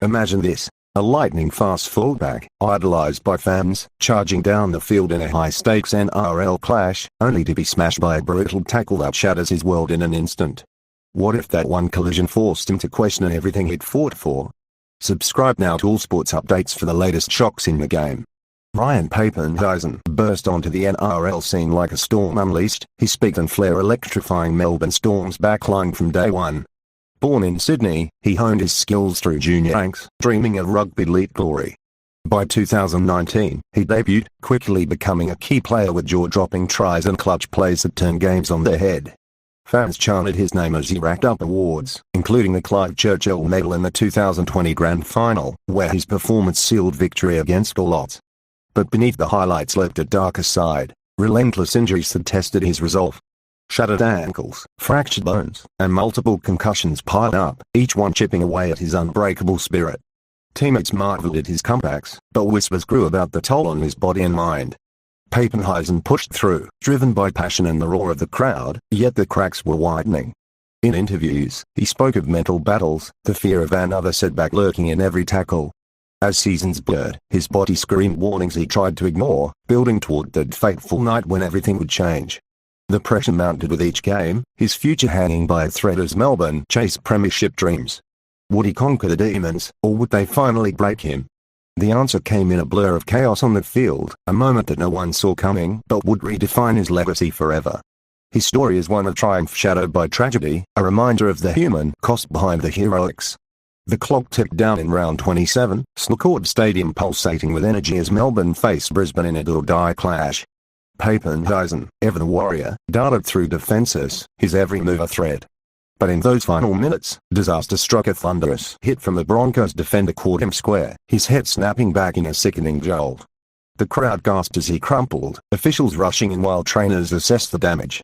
Imagine this. A lightning-fast fullback, idolized by fans, charging down the field in a high-stakes NRL clash, only to be smashed by a brutal tackle that shatters his world in an instant. What if that one collision forced him to question everything he'd fought for? Subscribe now to all sports updates for the latest shocks in the game. Ryan Papenhuyzen burst onto the NRL scene like a storm unleashed, his speed and flair electrifying Melbourne Storm's backline from day one. Born in Sydney, he honed his skills through junior ranks, dreaming of rugby league glory. By 2019, he debuted, quickly becoming a key player with jaw-dropping tries and clutch plays that turned games on their head. Fans chanted his name as he racked up awards, including the Clive Churchill Medal in the 2020 Grand Final, where his performance sealed victory against all odds. But beneath the highlights lurked a darker side, relentless injuries that tested his resolve. Shattered ankles, fractured bones, and multiple concussions piled up, each one chipping away at his unbreakable spirit. Teammates marveled at his comebacks, but whispers grew about the toll on his body and mind. Papenhuyzen pushed through, driven by passion and the roar of the crowd, yet the cracks were widening. In interviews, he spoke of mental battles, the fear of another setback lurking in every tackle. As seasons blurred, his body screamed warnings he tried to ignore, building toward that fateful night when everything would change. The pressure mounted with each game, his future hanging by a thread as Melbourne chased premiership dreams. Would he conquer the demons, or would they finally break him? The answer came in a blur of chaos on the field, a moment that no one saw coming but would redefine his legacy forever. His story is one of triumph shadowed by tragedy, a reminder of the human cost behind the heroics. The clock ticked down in round 27, Snoocord Stadium pulsating with energy as Melbourne faced Brisbane in a do-or-die clash. Papenhuyzen, ever the warrior, darted through defences, his every move a threat. But in those final minutes, disaster struck. A thunderous hit from the Broncos defender caught him square, his head snapping back in a sickening jolt. The crowd gasped as he crumpled, officials rushing in while trainers assessed the damage.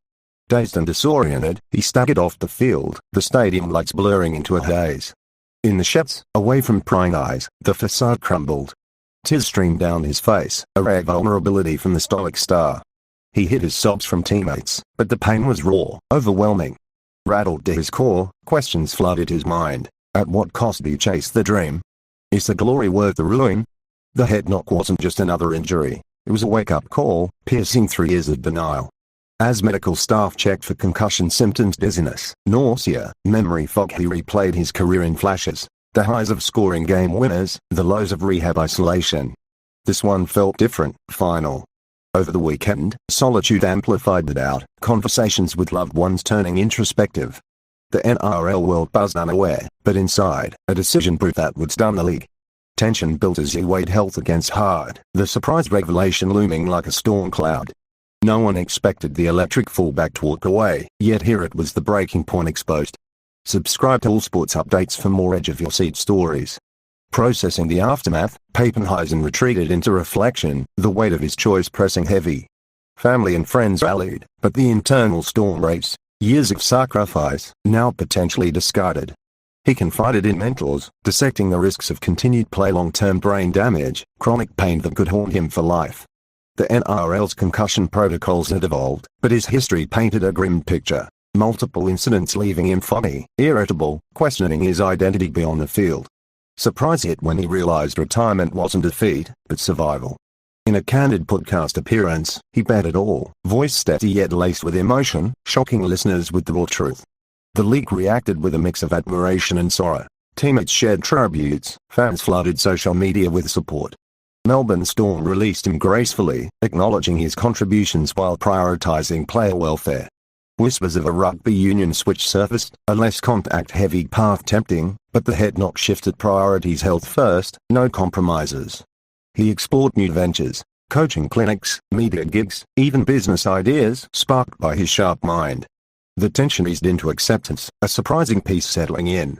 Dazed and disoriented, he staggered off the field, the stadium lights blurring into a haze. In the sheds, away from prying eyes, the facade crumbled. Tears streamed down his face, a rare vulnerability from the stoic star. He hid his sobs from teammates, but the pain was raw, overwhelming. Rattled to his core, questions flooded his mind. At what cost did he chase the dream? Is the glory worth the ruin? The head knock wasn't just another injury. It was a wake-up call, piercing 3 years of denial. As medical staff checked for concussion symptoms, dizziness, nausea, memory fog, he replayed his career in flashes. The highs of scoring game winners, the lows of rehab isolation. This one felt different, final. Over the weekend, solitude amplified the doubt, conversations with loved ones turning introspective. The NRL world buzzed unaware, but inside, a decision proved that would stun the league. Tension built as he weighed health against hard, the surprise revelation looming like a storm cloud. No one expected the electric fullback to walk away, yet here it was, the breaking point exposed. Subscribe to all sports updates for more edge-of-your-seat stories. Processing the aftermath, Papenhuyzen retreated into reflection, the weight of his choice pressing heavy. Family and friends rallied, but the internal storm raged. Years of sacrifice, now potentially discarded. He confided in mentors, dissecting the risks of continued play, long-term brain damage, chronic pain that could haunt him for life. The NRL's concussion protocols had evolved, but his history painted a grim picture. Multiple incidents leaving him foggy, irritable, questioning his identity beyond the field. Surprise hit when he realized retirement wasn't defeat, but survival. In a candid podcast appearance, he bared it all, voice steady yet laced with emotion, shocking listeners with the raw truth. The league reacted with a mix of admiration and sorrow. Teammates shared tributes, fans flooded social media with support. Melbourne Storm released him gracefully, acknowledging his contributions while prioritizing player welfare. Whispers of a rugby union switch surfaced, a less contact-heavy path tempting, but the head knock shifted priorities: health first, no compromises. He explored new ventures, coaching clinics, media gigs, even business ideas sparked by his sharp mind. The tension eased into acceptance, a surprising peace settling in.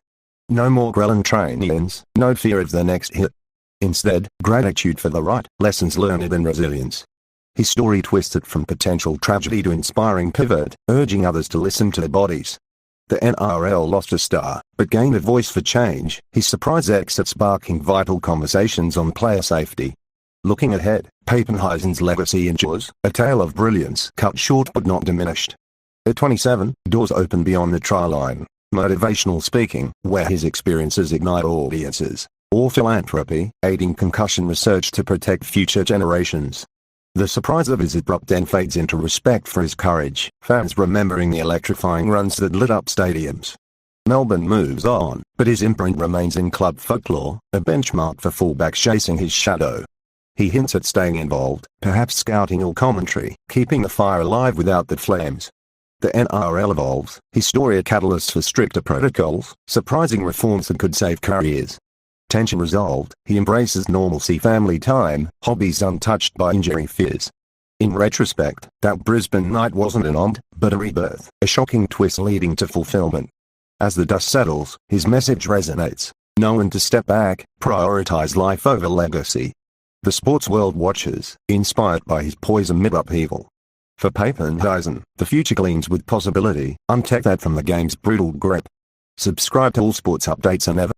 No more ghrelin train-ins, no fear of the next hit. Instead, gratitude for the right, lessons learned, and resilience. His story twisted from potential tragedy to inspiring pivot, urging others to listen to their bodies. The NRL lost a star, but gained a voice for change, his surprise exit sparking vital conversations on player safety. Looking ahead, Papenhuyzen's legacy endures, a tale of brilliance cut short but not diminished. At 27, doors open beyond the try line. Motivational speaking, where his experiences ignite audiences. or philanthropy, aiding concussion research to protect future generations. The surprise of his abrupt end fades into respect for his courage, fans remembering the electrifying runs that lit up stadiums. Melbourne moves on, but his imprint remains in club folklore, a benchmark for fullbacks chasing his shadow. He hints at staying involved, perhaps scouting or commentary, keeping the fire alive without the flames. The NRL evolves, his story a catalyst for stricter protocols, surprising reforms that could save careers. Tension resolved, he embraces normalcy, family time, hobbies untouched by injury fears. In retrospect, that Brisbane night wasn't an end, but a rebirth, a shocking twist leading to fulfillment. As the dust settles, his message resonates. Know when to step back, prioritize life over legacy. The sports world watches, inspired by his poise amid upheaval. For Papenhuyzen, the future gleams with possibility, untake that from the game's brutal grip. Subscribe to all sports updates and ever